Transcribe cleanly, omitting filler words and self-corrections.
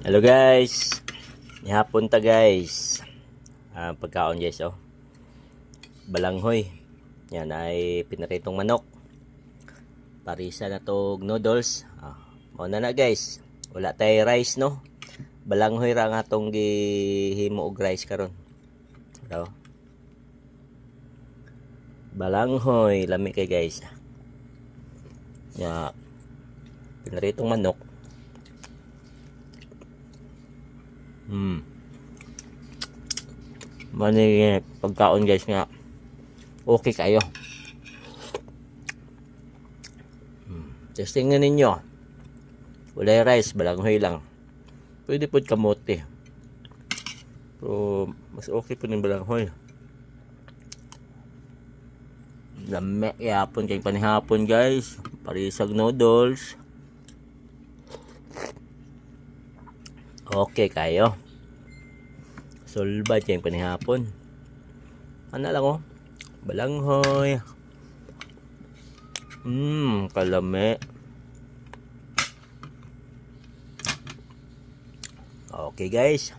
Hello guys. Nihapon ta guys. Pagkaon guys oh. Balanghoy. Yan ay pinaritong manok. Parisa na tog noodles. Mauna na guys. Wala tay rice no. Balanghoy ra nga atong gihimo og rice karon. So, balanghoy lami kay guys. Ya. Pinaritong manok. Mani pagkaon guys nga okay kayo. Testing nga ninyo. Wala rice, balanghoy lang. Pwede po kamote. Pero mas okay po ng balanghoy. Lame yapon kay panihapon guys. Parisag noodles. Okay kayo. Sulbad yung panihapon. Ano lang oh. Balanghoy. Kalame. Okay guys.